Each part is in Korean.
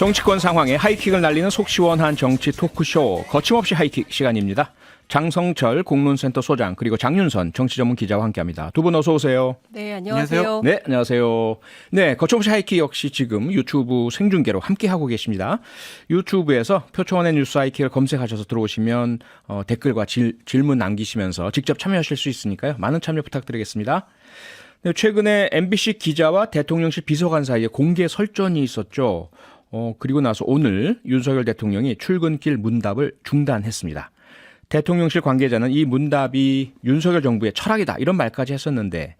정치권 상황에 하이킥을 날리는 속 시원한 정치 토크쇼 거침없이 하이킥 시간입니다. 장성철 공론센터 소장 그리고 장윤선 정치전문 기자와 함께합니다. 두 분 어서 오세요. 네, 안녕하세요. 네, 안녕하세요. 네, 거침없이 하이킥 역시 지금 유튜브 생중계로 함께하고 계십니다. 유튜브에서 표초원의 뉴스 하이킥을 검색하셔서 들어오시면 댓글과 질문 남기시면서 직접 참여하실 수 있으니까요. 많은 참여 부탁드리겠습니다. 네, 최근에 MBC 기자와 대통령실 비서관 사이에 공개 설전이 있었죠. 그리고 나서 오늘 윤석열 대통령이 출근길 문답을 중단했습니다. 대통령실 관계자는 이 문답이 윤석열 정부의 철학이다 이런 말까지 했었는데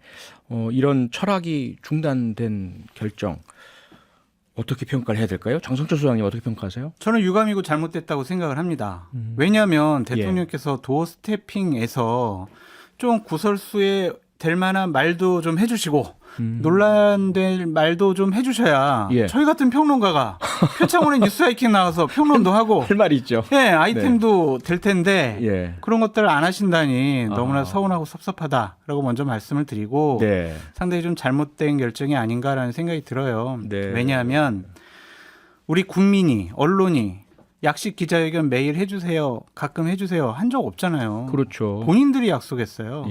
이런 철학이 중단된 결정 어떻게 평가를 해야 될까요? 장성철 소장님 어떻게 평가하세요? 저는 유감이고 잘못됐다고 생각을 합니다. 왜냐하면 대통령께서 도어 스태핑에서 좀 구설수에 될 만한 말도 좀 해주시고 논란될 말도 좀 해주셔야 저희 같은 평론가가 표창원의 뉴스 하이킥 나와서 평론도 하고 할 말이 있죠. 네, 아이템도 될 텐데 그런 것들을 안 하신다니 너무나 서운하고 섭섭하다라고 먼저 말씀을 드리고 상당히 좀 잘못된 결정이 아닌가라는 생각이 들어요. 왜냐하면 우리 국민이 언론이 약식 기자회견 매일 해주세요. 가끔 해주세요. 한 적 없잖아요. 그렇죠. 본인들이 약속했어요.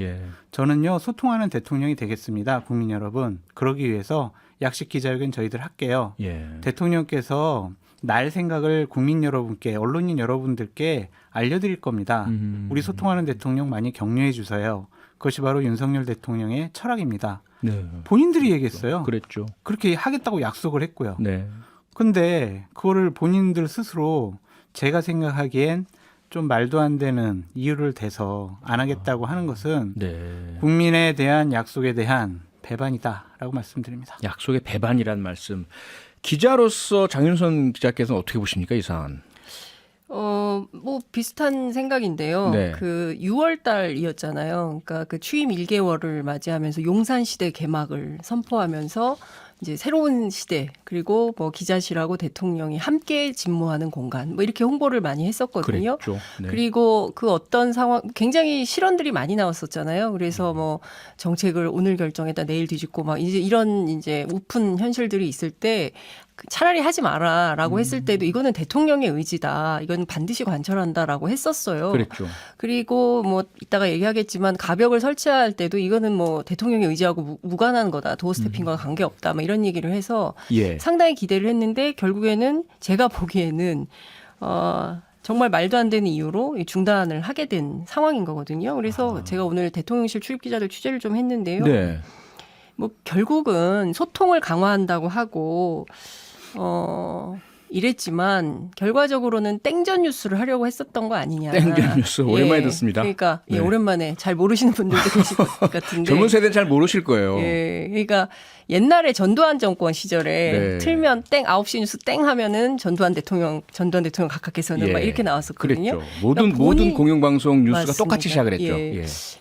저는요 소통하는 대통령이 되겠습니다. 국민 여러분. 그러기 위해서 약식 기자회견 저희들 할게요. 대통령께서 날 생각을 국민 여러분께 언론인 여러분들께 알려드릴 겁니다. 우리 소통하는 대통령 많이 격려해 주세요. 그것이 바로 윤석열 대통령의 철학입니다. 본인들이 얘기했어요. 그랬죠. 그렇게 하겠다고 약속을 했고요. 근데 그거를 본인들 스스로 제가 생각하기엔 좀 말도 안 되는 이유를 대서 안 하겠다고 하는 것은 국민에 대한 약속에 대한 배반이다라고 말씀드립니다. 약속의 배반이란 말씀. 기자로서 장윤선 기자께서는 어떻게 보십니까, 이 사안? 뭐 비슷한 생각인데요. 그 6월 달이었잖아요. 그러니까 그 취임 1개월을 맞이하면서 용산 시대 개막을 선포하면서 이제 새로운 시대 그리고 뭐 기자실하고 대통령이 함께 집무하는 공간 뭐 이렇게 홍보를 많이 했었거든요. 그리고 그 어떤 상황 굉장히 실언들이 많이 나왔었잖아요. 그래서 뭐 정책을 오늘 결정했다 내일 뒤집고 막 이제 이런 이제 우픈 현실들이 있을 때 차라리 하지 마라라고 했을 때도 이거는 대통령의 의지다. 이건 반드시 관철한다라고 했었어요. 그리고 뭐 이따가 얘기하겠지만 가벽을 설치할 때도 이거는 뭐 대통령의 의지하고 무관한 거다. 도어 스태핑과 관계없다. 뭐 이런 얘기를 해서 상당히 기대를 했는데 결국에는 제가 보기에는 정말 말도 안 되는 이유로 중단을 하게 된 상황인 거거든요. 그래서 제가 오늘 대통령실 출입 기자들 취재를 좀 했는데요. 뭐 결국은 소통을 강화한다고 하고 이랬지만 결과적으로는 땡전 뉴스를 하려고 했었던 거 아니냐. 땡전 뉴스 오랜만에 듣습니다. 그러니까 오랜만에 잘 모르시는 분들도 계실 것 같은데. 젊은 세대는 잘 모르실 거예요. 그러니까 옛날에 전두환 정권 시절에 틀면 땡 9시 뉴스 땡 하면은 전두환 대통령 각하께서는 막 이렇게 나왔었거든요. 모든 공영방송 뉴스가 똑같이 시작을 했죠.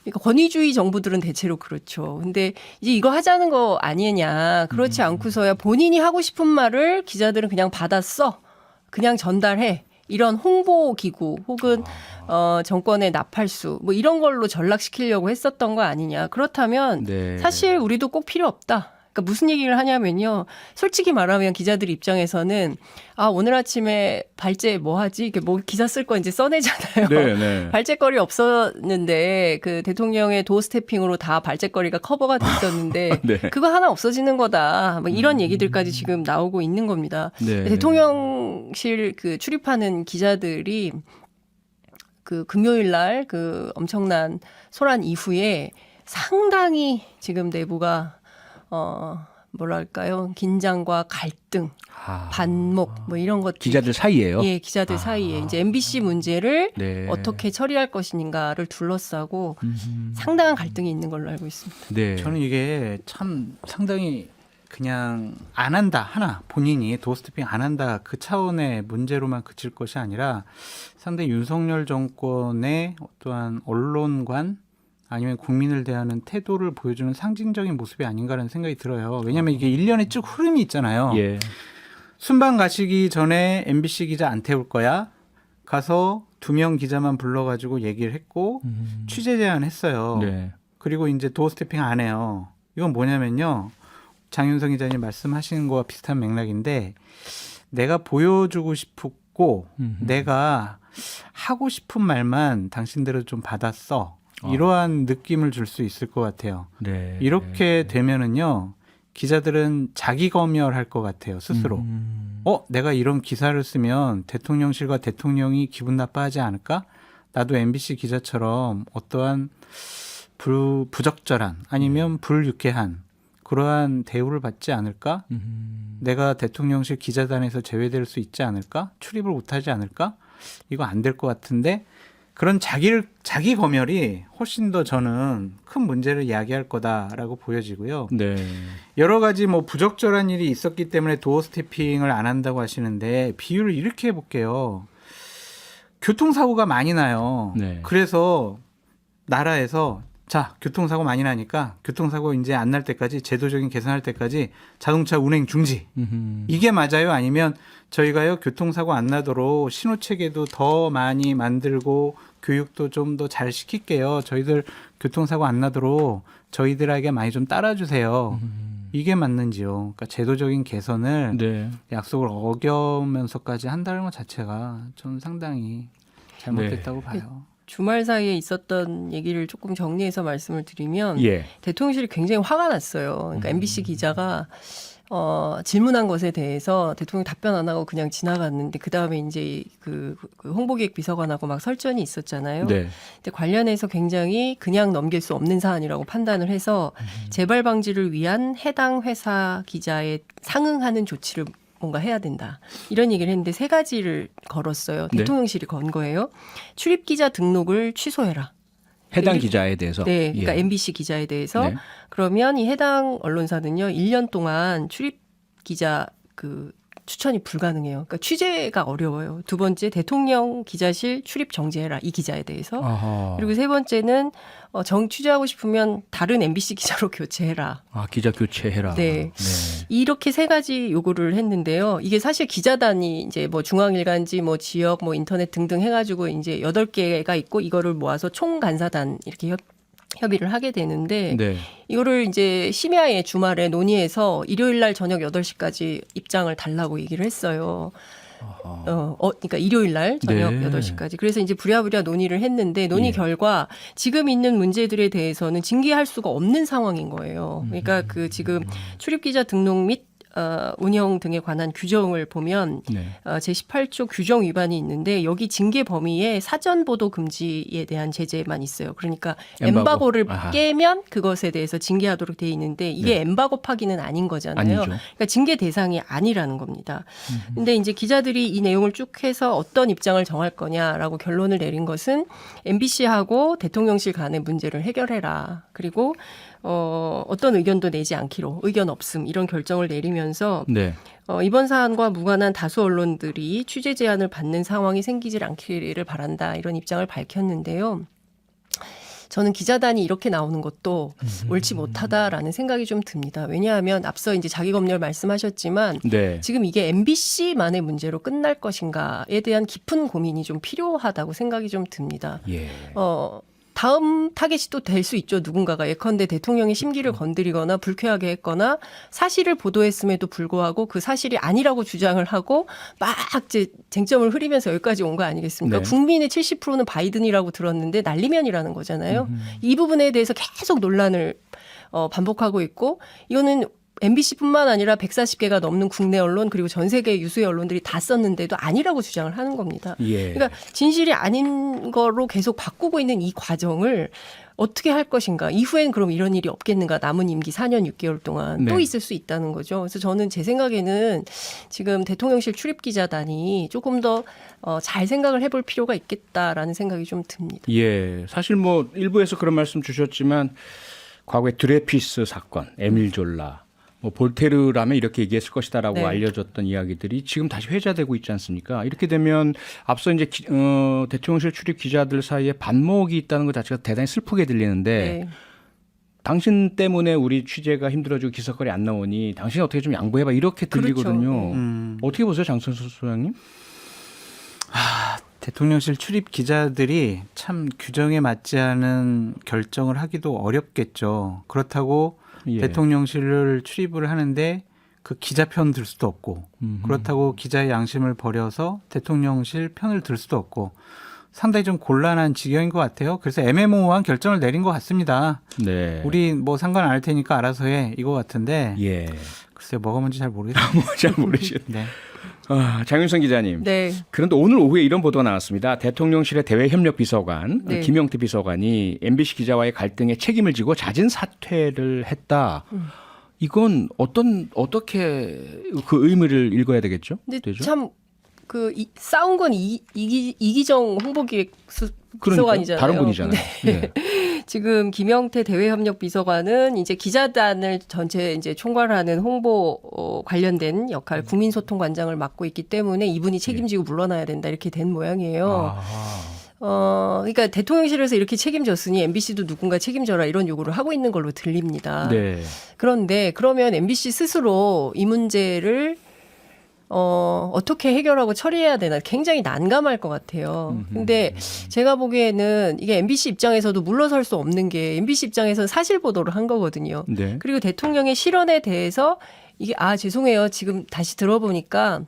그러니까 권위주의 정부들은 대체로 그렇죠. 근데 이제 이거 하자는 거 아니냐. 그렇지 않고서야 본인이 하고 싶은 말을 기자들은 그냥 받았어. 그냥 전달해. 이런 홍보 기구 혹은 정권의 나팔수 뭐 이런 걸로 전락시키려고 했었던 거 아니냐. 그렇다면 사실 우리도 꼭 필요 없다. 그러니까 무슨 얘기를 하냐면요. 솔직히 말하면 기자들 입장에서는 오늘 아침에 발제 뭐 하지? 이렇게 뭐 기사 쓸 거 이제 써내잖아요. 발제거리 없었는데 그 대통령의 도어 스태핑으로 다 발제거리가 커버가 됐었는데 그거 하나 없어지는 거다. 뭐 이런 얘기들까지 지금 나오고 있는 겁니다. 대통령실 그 출입하는 기자들이 그 금요일 날 그 엄청난 소란 이후에 상당히 지금 내부가 뭐랄까요? 긴장과 갈등, 반목 뭐 이런 것 기자들 사이에요? 기자들 사이에 이제 MBC 문제를 어떻게 처리할 것인가를 둘러싸고 상당한 갈등이 있는 걸로 알고 있습니다. 저는 이게 참 상당히 그냥 안 한다 하나 본인이 도어 스태핑 안 한다 그 차원의 문제로만 그칠 것이 아니라 상당히 윤석열 정권의 어떠한 언론관 아니면 국민을 대하는 태도를 보여주는 상징적인 모습이 아닌가라는 생각이 들어요. 왜냐하면 이게 1년의 쭉 흐름이 있잖아요. 순방 가시기 전에 MBC 기자 안 태울 거야. 가서 2명 기자만 불러가지고 얘기를 했고 취재 제안했어요. 그리고 이제 도어 스태핑 안 해요. 이건 뭐냐면요. 장윤성 기자님 말씀하시는 거와 비슷한 맥락인데 내가 보여주고 싶고 내가 하고 싶은 말만 당신들은 좀 받았어. 이러한 느낌을 줄 수 있을 것 같아요. 네. 이렇게 되면은요, 기자들은 자기 검열할 것 같아요, 스스로. 내가 이런 기사를 쓰면 대통령실과 대통령이 기분 나빠하지 않을까? 나도 MBC 기자처럼 어떠한 부적절한 아니면 불유쾌한 그러한 대우를 받지 않을까? 내가 대통령실 기자단에서 제외될 수 있지 않을까? 출입을 못하지 않을까? 이거 안 될 것 같은데 그런 자기 검열이 훨씬 더 저는 큰 문제를 야기할 거다라고 보여지고요. 네. 여러 가지 뭐 부적절한 일이 있었기 때문에 도어 스태핑을 안 한다고 하시는데 비유를 이렇게 해볼게요. 교통사고가 많이 나요. 네. 그래서 나라에서 자, 교통사고 많이 나니까 교통사고 이제 안 날 때까지 제도적인 개선할 때까지 자동차 운행 중지. 이게 맞아요? 아니면 저희가요 교통사고 안 나도록 신호체계도 더 많이 만들고 교육도 좀 더 잘 시킬게요. 저희들 교통사고 안 나도록 저희들에게 많이 좀 따라주세요. 이게 맞는지요? 그러니까 제도적인 개선을 네. 약속을 어겨면서까지 한다는 것 자체가 좀 상당히 잘못됐다고 봐요. 주말 사이에 있었던 얘기를 조금 정리해서 말씀을 드리면 예. 대통령실이 굉장히 화가 났어요. 그러니까 MBC 기자가 질문한 것에 대해서 대통령이 답변 안 하고 그냥 지나갔는데 그 다음에 이제 그 홍보기획 비서관하고 막 설전이 있었잖아요. 네. 근데 관련해서 굉장히 그냥 넘길 수 없는 사안이라고 판단을 해서 재발 방지를 위한 해당 회사 기자에 상응하는 조치를 뭔가 해야 된다. 이런 얘기를 했는데 세 가지를 걸었어요. 네. 대통령실이 건 거예요. 출입 기자 등록을 취소해라. 해당 기자에 대해서. 네, 그러니까 예. MBC 기자에 대해서 네. 그러면 이 해당 언론사는요 1년 동안 출입 기자 추천이 불가능해요. 그러니까 취재가 어려워요. 두 번째 대통령 기자실 출입 정지해라 이 기자에 대해서. 아하. 그리고 세 번째는 취재하고 싶으면 다른 MBC 기자로 교체해라. 기자 교체해라. 네. 이렇게 세 가지 요구를 했는데요. 이게 사실 기자단이 이제 뭐 중앙일간지 뭐 지역 뭐 인터넷 등등 해가지고 이제 8개가 있고 이거를 모아서 총간사단 이렇게 협의를 하게 되는데 네. 이거를 이제 심야에 주말에 논의해서 일요일 날 저녁 8시까지 입장을 달라고 얘기를 했어요. 그러니까 일요일 날 저녁 네. 8시까지. 그래서 이제 부랴부랴 논의를 했는데 논의 예. 결과 지금 있는 문제들에 대해서는 징계할 수가 없는 상황인 거예요. 그러니까 지금 출입 기자 등록 및 운영 등에 관한 규정을 보면 네. 제18조 규정 위반이 있는데 여기 징계 범위에 사전 보도 금지에 대한 제재만 있어요. 그러니까 엠바고를 아하. 깨면 그것에 대해서 징계하도록 돼 있는데 이게 엠바고 파기는 아닌 거잖아요. 아니죠. 그러니까 징계 대상이 아니라는 겁니다. 근데 이제 기자들이 이 내용을 쭉 해서 어떤 입장을 정할 거냐라고 결론을 내린 것은 MBC하고 대통령실 간의 문제를 해결해라. 그리고 어떤 의견도 내지 않기로 의견 없음 이런 결정을 내리면서 네. 이번 사안과 무관한 다수 언론들이 취재 제한을 받는 상황이 생기질 않기를 바란다 이런 입장을 밝혔는데요. 저는 기자단이 이렇게 나오는 것도 옳지 못하다라는 생각이 좀 듭니다. 왜냐하면 앞서 이제 자기검열 말씀하셨지만 네. 지금 이게 MBC만의 문제로 끝날 것인가에 대한 깊은 고민이 좀 필요하다고 생각이 좀 듭니다. 예. 다음 타겟이 또 될 수 있죠. 누군가가 예컨대 대통령의 심기를 건드리거나 불쾌하게 했거나 사실을 보도했음에도 불구하고 그 사실이 아니라고 주장을 하고 막 이제 쟁점을 흐리면서 여기까지 온 거 아니겠습니까? 네. 국민의 70%는 바이든이라고 들었는데 날리면이라는 거잖아요. 이 부분에 대해서 계속 논란을 반복하고 있고 이거는 MBC뿐만 아니라 140개가 넘는 국내 언론 그리고 전 세계 유수의 언론들이 다 썼는데도 아니라고 주장을 하는 겁니다. 예. 그러니까 진실이 아닌 거로 계속 바꾸고 있는 이 과정을 어떻게 할 것인가. 이후엔 그럼 이런 일이 없겠는가. 남은 임기 4년 6개월 동안 또 네. 있을 수 있다는 거죠. 그래서 저는 제 생각에는 지금 대통령실 출입기자단이 조금 더 잘 생각을 해볼 필요가 있겠다라는 생각이 좀 듭니다. 예. 사실 뭐 일부에서 그런 말씀 주셨지만 과거에 드레피스 사건, 에밀 졸라 뭐 볼테르라면 이렇게 얘기했을 것이다라고 네. 알려졌던 이야기들이 지금 다시 회자되고 있지 않습니까? 이렇게 되면 앞서 이제 대통령실 출입 기자들 사이에 반목이 있다는 것 자체가 대단히 슬프게 들리는데 네. 당신 때문에 우리 취재가 힘들어지고 기사거리 안 나오니 당신이 어떻게 좀 양보해봐 이렇게 들리거든요. 그렇죠. 어떻게 보세요, 장선수 소장님? 대통령실 출입 기자들이 참 규정에 맞지 않은 결정을 하기도 어렵겠죠. 그렇다고 예. 대통령실을 출입을 하는데 그 기자 편 들 수도 없고 그렇다고 기자의 양심을 버려서 대통령실 편을 들 수도 없고 상당히 좀 곤란한 지경인 것 같아요. 그래서 애매모호한 결정을 내린 것 같습니다. 네. 우리 뭐 상관 안 할 테니까 알아서 해 이거 같은데 예. 글쎄 뭐가 뭔지 잘 모르겠어요. 잘 모르시겠네. 네. 장윤선 기자님. 네. 그런데 오늘 오후에 이런 보도가 나왔습니다. 대통령실의 대외협력비서관 네. 김영태 비서관이 MBC 기자와의 갈등에 책임을 지고 잦은 사퇴를 했다. 이건 어떻게 그 의미를 읽어야 되겠죠? 근데 되죠? 참 싸운 건 이기정 홍보기획수석관이잖아요. 다른 분이잖아요. 네. 지금 김영태 대외협력비서관은 이제 기자단을 전체 이제 총괄하는 홍보 관련된 역할 국민소통관장을 맡고 있기 때문에 이분이 책임지고 물러나야 된다 이렇게 된 모양이에요. 그러니까 대통령실에서 이렇게 책임졌으니 MBC도 누군가 책임져라 이런 요구를 하고 있는 걸로 들립니다. 네. 그런데 그러면 MBC 스스로 이 문제를 어떻게 해결하고 처리해야 되나 굉장히 난감할 것 같아요. 근데 제가 보기에는 이게 MBC 입장에서도 물러설 수 없는 게 MBC 입장에서는 사실 보도를 한 거거든요. 네. 그리고 대통령의 실언에 대해서 이게 죄송해요. 지금 다시 들어보니까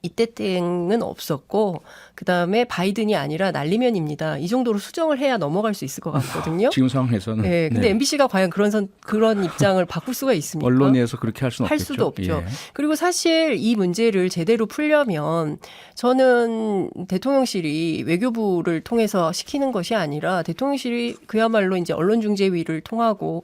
이때 땡은 없었고 그다음에 바이든이 아니라 날리면입니다. 이 정도로 수정을 해야 넘어갈 수 있을 것 같거든요. 지금 상황에서는. 네, 근데 MBC가 과연 그런 입장을 바꿀 수가 있습니까? 언론에서 그렇게 할 수는 할 없겠죠. 수도 없죠. 예. 그리고 사실 이 문제를 제대로 풀려면 저는 대통령실이 외교부를 통해서 시키는 것이 아니라 대통령실이 그야말로 이제 언론중재위를 통하고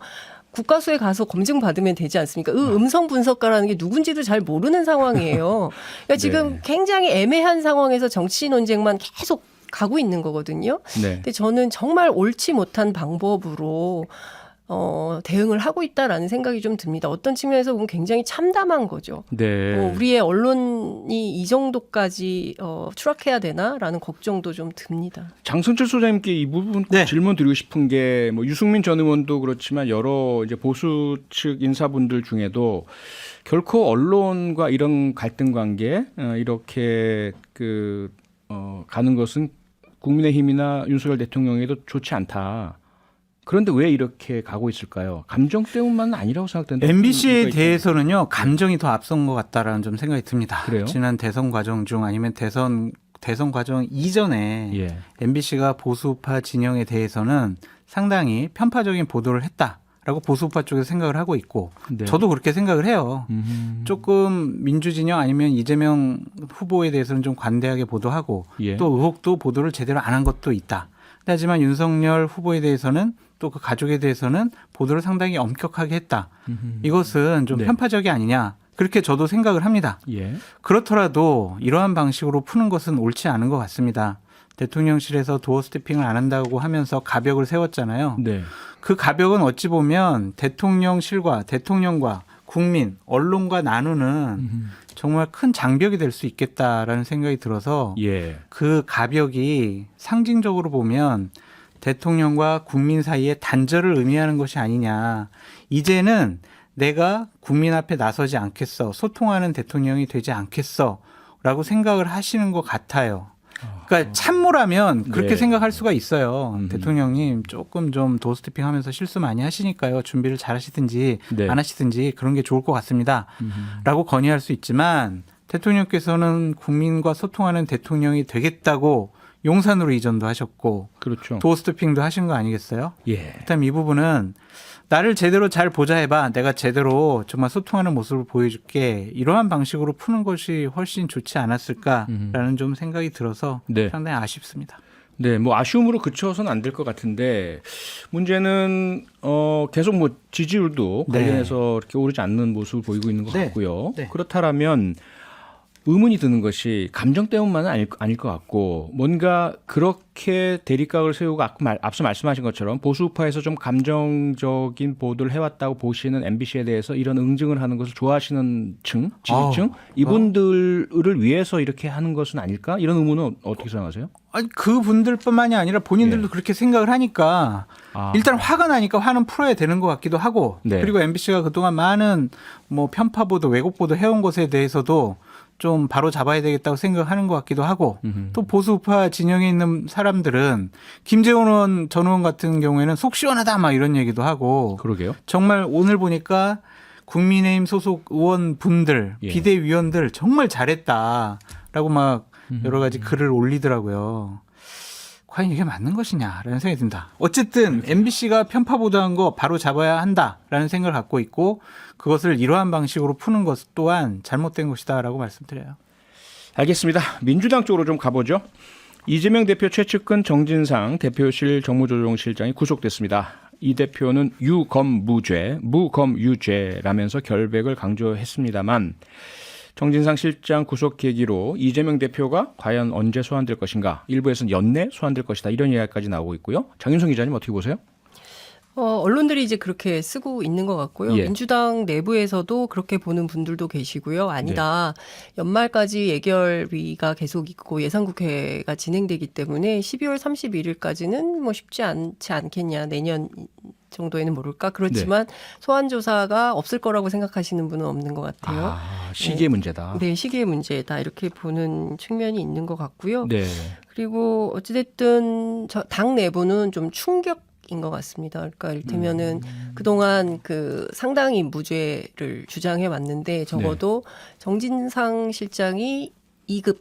국가수에 가서 검증받으면 되지 않습니까? 음성 분석가라는 게 누군지도 잘 모르는 상황이에요. 그러니까 지금 네. 굉장히 애매한 상황에서 정치 논쟁만 계속 가고 있는 거거든요. 네. 근데 저는 정말 옳지 못한 방법으로 대응을 하고 있다라는 생각이 좀 듭니다. 어떤 측면에서 보면 굉장히 참담한 거죠. 네. 우리의 언론이 이 정도까지 추락해야 되나라는 걱정도 좀 듭니다. 장성철 소장님께 이 부분 네. 질문 드리고 싶은 게 뭐 유승민 전 의원도 그렇지만 여러 이제 보수 측 인사분들 중에도 결코 언론과 이런 갈등 관계 이렇게 가는 것은 국민의힘이나 윤석열 대통령에도 좋지 않다. 그런데 왜 이렇게 가고 있을까요? 감정 때문만은 아니라고 생각되는데. MBC에 대해서는요 감정이 더 앞선 것 같다라는 좀 생각이 듭니다. 그래요? 지난 대선 과정 중 아니면 대선 과정 이전에 예. MBC가 보수파 진영에 대해서는 상당히 편파적인 보도를 했다라고 보수파 쪽에서 생각을 하고 있고 네. 저도 그렇게 생각을 해요. 조금 민주진영 아니면 이재명 후보에 대해서는 좀 관대하게 보도하고 예. 또 의혹도 보도를 제대로 안 한 것도 있다. 하지만 윤석열 후보에 대해서는 또 그 가족에 대해서는 보도를 상당히 엄격하게 했다. 이것은 좀 네. 편파적이 아니냐. 그렇게 저도 생각을 합니다. 예. 그렇더라도 이러한 방식으로 푸는 것은 옳지 않은 것 같습니다. 대통령실에서 도어 스태핑을 안 한다고 하면서 가벽을 세웠잖아요. 네. 그 가벽은 어찌 보면 대통령실과 대통령과 국민, 언론과 나누는 정말 큰 장벽이 될 수 있겠다라는 생각이 들어서 예. 그 가벽이 상징적으로 보면 대통령과 국민 사이의 단절을 의미하는 것이 아니냐. 이제는 내가 국민 앞에 나서지 않겠어. 소통하는 대통령이 되지 않겠어. 라고 생각을 하시는 것 같아요. 그러니까 참모라면 그렇게 네. 생각할 수가 있어요. 대통령님 조금 좀 도어스태핑 하면서 실수 많이 하시니까요. 준비를 잘 하시든지 네. 안 하시든지 그런 게 좋을 것 같습니다. 라고 건의할 수 있지만 대통령께서는 국민과 소통하는 대통령이 되겠다고 용산으로 이전도 하셨고 그렇죠. 도어스태핑도 하신 거 아니겠어요? 예. 그다음 이 부분은 나를 제대로 잘 보자 해봐. 내가 제대로 정말 소통하는 모습을 보여줄게. 이러한 방식으로 푸는 것이 훨씬 좋지 않았을까라는 좀 생각이 들어서 네. 상당히 아쉽습니다. 네, 뭐 아쉬움으로 그쳐서는 안 될 것 같은데 문제는 계속 뭐 지지율도 네. 관련해서 이렇게 오르지 않는 모습을 보이고 있는 것 네. 같고요. 네. 그렇다면 의문이 드는 것이 감정 때문만은 아닐 것 같고 뭔가 그렇게 대립각을 세우고 앞서 말씀하신 것처럼 보수파에서 좀 감정적인 보도를 해왔다고 보시는 MBC에 대해서 이런 응징을 하는 것을 좋아하시는 지지층 이분들을 위해서 이렇게 하는 것은 아닐까? 이런 의문은 어떻게 생각하세요? 아니 그 분들뿐만이 아니라 본인들도 그렇게 생각을 하니까 일단 화가 나니까 화는 풀어야 되는 것 같기도 하고 네. 그리고 MBC가 그동안 많은 뭐 편파 보도, 왜곡 보도 해온 것에 대해서도 좀 바로 잡아야 되겠다고 생각하는 것 같기도 하고 또 보수파 진영에 있는 사람들은 김재원 전 의원 같은 경우에는 속 시원하다 막 이런 얘기도 하고 그러게요. 정말 오늘 보니까 국민의힘 소속 의원분들, 예. 비대위원들 정말 잘했다라고 막 여러 가지 글을 올리더라고요. 과연 이게 맞는 것이냐라는 생각이 듭니다. 어쨌든 MBC가 편파 보도한 거 바로 잡아야 한다라는 생각을 갖고 있고 그것을 이러한 방식으로 푸는 것 또한 잘못된 것이다라고 말씀드려요. 알겠습니다. 민주당 쪽으로 좀 가보죠. 이재명 대표 최측근 정진상 대표실 정무조정실장이 구속됐습니다. 이 대표는 유검무죄, 무검유죄라면서 결백을 강조했습니다만 정진상 실장 구속 계기로 이재명 대표가 과연 언제 소환될 것인가, 일부에서는 연내 소환될 것이다 이런 이야기까지 나오고 있고요. 장윤성 기자님 어떻게 보세요? 언론들이 이제 그렇게 쓰고 있는 것 같고요. 예. 민주당 내부에서도 그렇게 보는 분들도 계시고요. 아니다. 연말까지 예결위가 계속 있고 예산국회가 진행되기 때문에 12월 31일까지는 뭐 쉽지 않지 않겠냐. 내년 정도에는 모를까. 그렇지만 소환 조사가 없을 거라고 생각하시는 분은 없는 것 같아요. 아, 시기의 문제다. 네, 시기의 문제다. 이렇게 보는 측면이 있는 것 같고요. 네. 그리고 어찌됐든 당 내부는 좀 충격인 것 같습니다. 그러니까 이를테면은 그동안 그 상당히 무죄를 주장해 왔는데 적어도 정진상 실장이 2급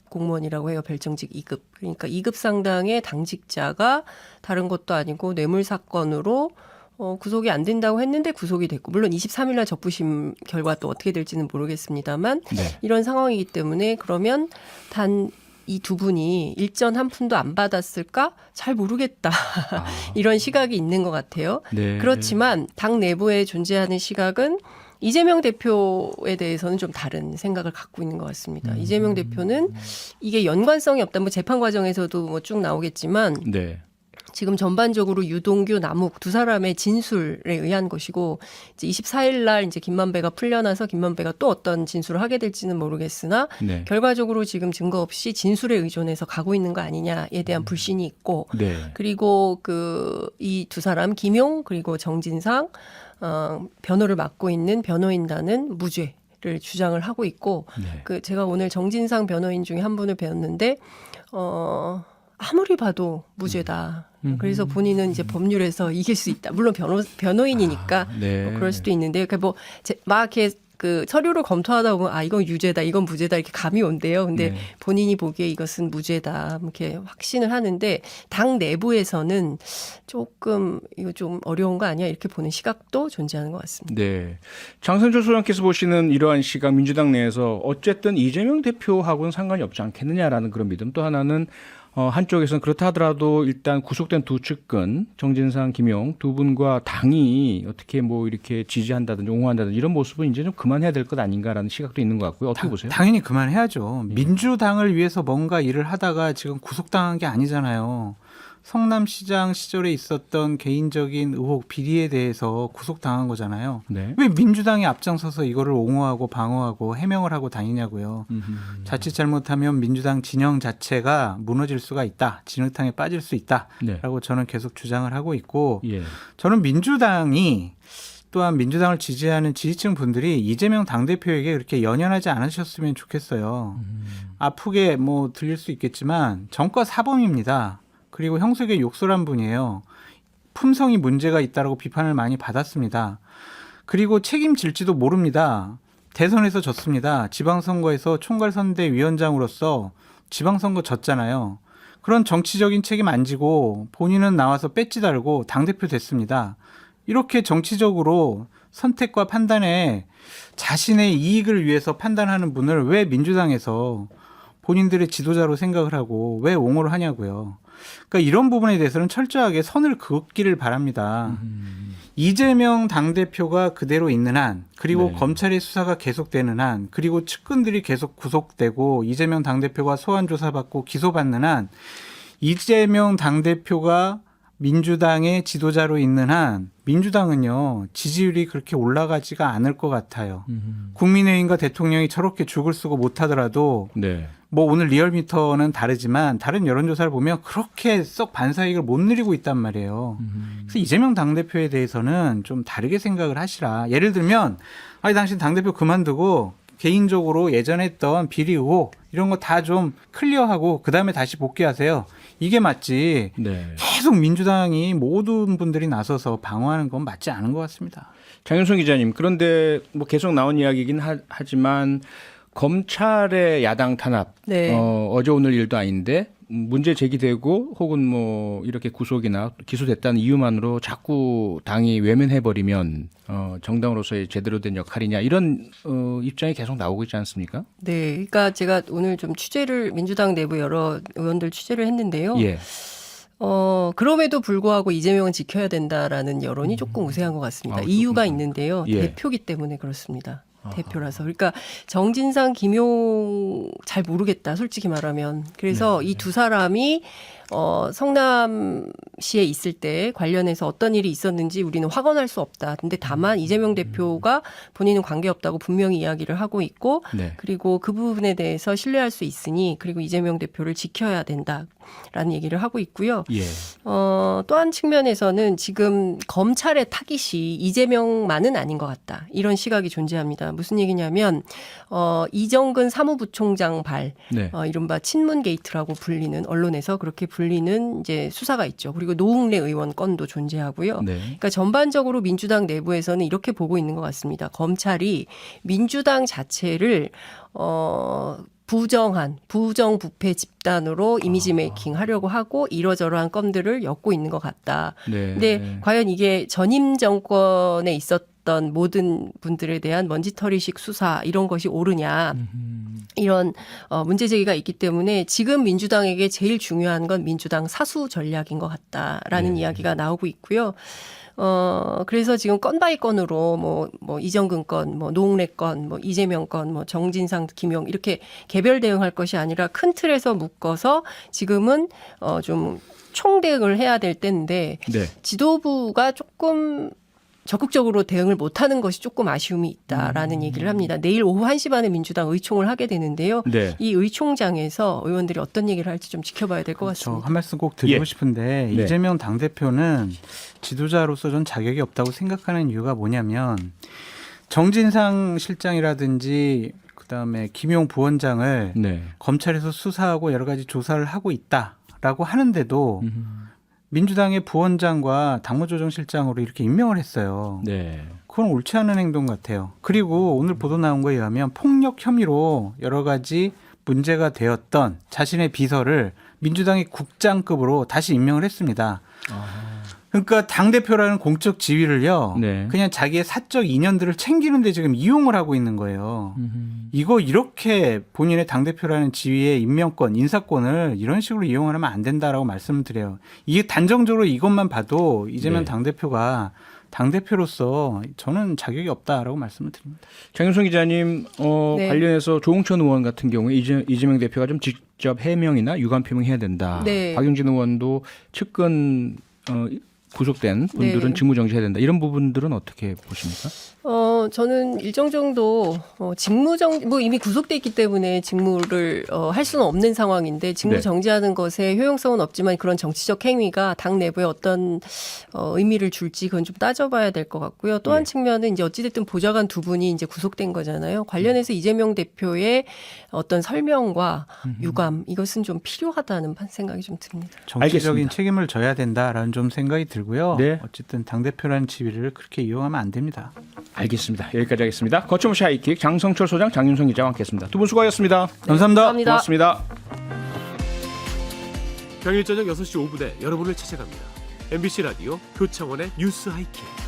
공무원이라고 해요. 별정직 2급. 그러니까 2급 상당의 당직자가 다른 것도 아니고 뇌물 사건으로 구속이 안 된다고 했는데 구속이 됐고 물론 23일 날 접부심 결과 또 어떻게 될지는 모르겠습니다만 이런 상황이기 때문에 그러면 단 이 두 분이 일전 한 푼도 안 받았을까? 잘 모르겠다. 이런 시각이 있는 것 같아요. 네. 그렇지만 당 내부에 존재하는 시각은 이재명 대표에 대해서는 좀 다른 생각을 갖고 있는 것 같습니다. 이재명 대표는 이게 연관성이 없다. 뭐 재판 과정에서도 뭐 쭉 나오겠지만 네. 지금 전반적으로 유동규, 남욱 두 사람의 진술에 의한 것이고 이제 24일 날 이제 김만배가 풀려나서 김만배가 또 어떤 진술을 하게 될지는 모르겠으나 결과적으로 지금 증거 없이 진술에 의존해서 가고 있는 거 아니냐에 대한 불신이 있고 그리고 그 이 두 사람 김용 그리고 정진상 변호를 맡고 있는 변호인단은 무죄를 주장을 하고 있고 그 제가 오늘 정진상 변호인 중에 한 분을 배웠는데 아무리 봐도 무죄다. 그래서 본인은 이제 법률에서 이길 수 있다. 물론 변호인이니까 뭐 그럴 수도 있는데, 막 이렇게 그 서류를 검토하다 보면 이건 유죄다, 이건 무죄다 이렇게 감이 온대요. 근데 본인이 보기에 이것은 무죄다 이렇게 확신을 하는데 당 내부에서는 조금 이거 좀 어려운 거 아니야 이렇게 보는 시각도 존재하는 것 같습니다. 네, 장선철 소장께서 보시는 이러한 시각 민주당 내에서 어쨌든 이재명 대표하고는 상관이 없지 않겠느냐라는 그런 믿음. 또 하나는 한쪽에서는 그렇다 하더라도 일단 구속된 두 측근 정진상, 김용 두 분과 당이 어떻게 뭐 이렇게 지지한다든지 옹호한다든지 이런 모습은 이제 좀 그만해야 될 것 아닌가라는 시각도 있는 것 같고요. 어떻게 보세요? 당연히 그만해야죠. 민주당을 위해서 뭔가 일을 하다가 지금 구속당한 게 아니잖아요. 성남시장 시절에 있었던 개인적인 의혹 비리에 대해서 구속당한 거잖아요. 왜 민주당이 앞장서서 이거를 옹호하고 방어하고 해명을 하고 다니냐고요. 자칫 잘못하면 민주당 진영 자체가 무너질 수가 있다. 진흙탕에 빠질 수 있다라고 저는 계속 주장을 하고 있고 저는 민주당이 또한 민주당을 지지하는 지지층 분들이 이재명 당대표에게 그렇게 연연하지 않으셨으면 좋겠어요. 아프게 뭐 들릴 수 있겠지만 정과 사범입니다. 그리고 형석에 욕설한 분이에요. 품성이 문제가 있다라고 비판을 많이 받았습니다. 그리고 책임질지도 모릅니다. 대선에서 졌습니다. 지방선거에서 총괄선대위원장으로서 지방선거 졌잖아요. 그런 정치적인 책임 안 지고 본인은 나와서 배지 달고 당대표 됐습니다. 이렇게 정치적으로 선택과 판단에 자신의 이익을 위해서 판단하는 분을 왜 민주당에서 본인들의 지도자로 생각을 하고 왜 옹호를 하냐고요. 그러니까 이런 부분에 대해서는 철저하게 선을 긋기를 바랍니다. 이재명 당대표가 그대로 있는 한 그리고 검찰의 수사가 계속되는 한 그리고 측근들이 계속 구속되고 이재명 당대표가 소환 조사받고 기소받는 한 이재명 당대표가 민주당의 지도자로 있는 한 민주당은요 지지율이 그렇게 올라가지가 않을 것 같아요. 국민의힘과 대통령이 저렇게 죽을 쓰고 못하더라도 뭐 오늘 리얼미터는 다르지만 다른 여론조사를 보면 그렇게 썩 반사이익을 못 누리고 있단 말이에요. 그래서 이재명 당대표에 대해서는 좀 다르게 생각을 하시라. 예를 들면 당신 당대표 그만두고 개인적으로 예전에 했던 비리 의혹 이런 거 다 좀 클리어하고 그다음에 다시 복귀하세요. 이게 맞지. 네. 계속 민주당이 모든 분들이 나서서 방어하는 건 맞지 않은 것 같습니다. 장윤성 기자님, 그런데 뭐 계속 나온 이야기긴 하지만 검찰의 야당 탄압, 네. 어제 오늘 일도 아닌데 문제 제기되고 혹은 뭐 이렇게 구속이나 기소됐다는 이유만으로 자꾸 당이 외면해버리면 정당으로서의 제대로 된 역할이냐 이런 입장이 계속 나오고 있지 않습니까? 네, 그러니까 제가 오늘 좀 민주당 내부 여러 의원들 취재를 했는데요. 예. 그럼에도 불구하고 이재명은 지켜야 된다라는 여론이 조금 우세한 것 같습니다. 이유가 있는데요. 예. 대표기 때문에 그렇습니다. 대표라서. 그러니까 정진상, 김용 잘 모르겠다. 솔직히 말하면. 그래서 이 두 사람이 성남시에 있을 때 관련해서 어떤 일이 있었는지 우리는 확언할 수 없다. 근데 다만 이재명 대표가 본인은 관계없다고 분명히 이야기를 하고 있고 네. 그리고 그 부분에 대해서 신뢰할 수 있으니 그리고 이재명 대표를 지켜야 된다라는 얘기를 하고 있고요. 예. 또 한 측면에서는 지금 검찰의 타깃이 이재명만은 아닌 것 같다. 이런 시각이 존재합니다. 무슨 얘기냐면 이정근 사무부총장 발 네. 이른바 친문 게이트라고 불리는 언론에서 그렇게 불리는 이제 수사가 있죠. 그리고 노웅래 의원 건도 존재하고요. 네. 그러니까 전반적으로 민주당 내부에서는 이렇게 보고 있는 것 같습니다. 검찰이 민주당 자체를 부정부패 집단으로 이미지 메이킹 하려고 하고 이러저러한 건들을 엮고 있는 것 같다. 네. 근데 과연 이게 전임 정권에 있었던 모든 분들에 대한 먼지털이식 수사 이런 것이 옳으냐. 이런 문제 제기가 있기 때문에 지금 민주당에게 제일 중요한 건 민주당 사수 전략인 것 같다라는 네. 이야기가 나오고 있고요. 그래서 지금 건 바이 건으로 뭐 이정근 건, 뭐 노웅래 건, 뭐 이재명 건, 뭐 정진상, 김용 이렇게 개별 대응할 것이 아니라 큰 틀에서 묶어서 지금은 좀 총대응을 해야 될 때인데 네. 지도부가 조금 적극적으로 대응을 못하는 것이 조금 아쉬움이 있다라는 얘기를 합니다. 내일 오후 1시 반에 민주당 의총을 하게 되는데요. 네. 이 의총장에서 의원들이 어떤 얘기를 할지 좀 지켜봐야 될 것 같습니다. 한 말씀 꼭 드리고 예. 싶은데 네. 이재명 당대표는 지도자로서 전 자격이 없다고 생각하는 이유가 뭐냐면 정진상 실장이라든지 그다음에 김용 부원장을 네. 검찰에서 수사하고 여러 가지 조사를 하고 있다라고 하는데도 민주당의 부원장과 당무조정실장으로 이렇게 임명을 했어요. 네. 그건 옳지 않은 행동 같아요. 그리고 오늘 보도 나온 거에 의하면 폭력 혐의로 여러 가지 문제가 되었던 자신의 비서를 민주당의 국장급으로 다시 임명을 했습니다. 그러니까 당대표라는 공적 지위를요. 네. 그냥 자기의 사적 인연들을 챙기는데 지금 이용을 하고 있는 거예요. 이거 이렇게 본인의 당대표라는 지위의 임명권, 인사권을 이런 식으로 이용하면 안 된다라고 말씀을 드려요. 이게 단정적으로 이것만 봐도 이재명 네. 당대표가 당대표로서 저는 자격이 없다라고 말씀을 드립니다. 장윤성 기자님 네. 관련해서 조홍천 의원 같은 경우에 이재명 대표가 좀 직접 해명이나 유감 표명해야 된다. 네. 박용진 의원도 측근 구속된 분들은 네. 직무 정지해야 된다. 이런 부분들은 어떻게 보십니까? 저는 일정 정도 뭐 이미 구속돼 있기 때문에 직무를 할 수는 없는 상황인데 직무 네. 정지하는 것에 효용성은 없지만 그런 정치적 행위가 당 내부에 어떤 의미를 줄지 그건 좀 따져봐야 될 것 같고요. 또 한 예. 측면은 이제 어찌됐든 보좌관 두 분이 이제 구속된 거잖아요. 관련해서 이재명 대표의 어떤 설명과 유감 이것은 좀 필요하다는 생각이 좀 듭니다. 정치적인 알겠습니다. 책임을 져야 된다라는 좀 생각이 들고요. 네. 어쨌든 당대표라는 지위를 그렇게 이용하면 안 됩니다. 알겠습니다. 여기까지 하겠습니다. 거침없이 하이킥 장성철 소장, 장윤성 기자와 함께했습니다. 두 분 수고하셨습니다. 감사합니다. 감사합니다. 고맙습니다. 평일 저녁 6시 5분에 여러분을 찾아갑니다. MBC 라디오 표창원의 뉴스 하이킥.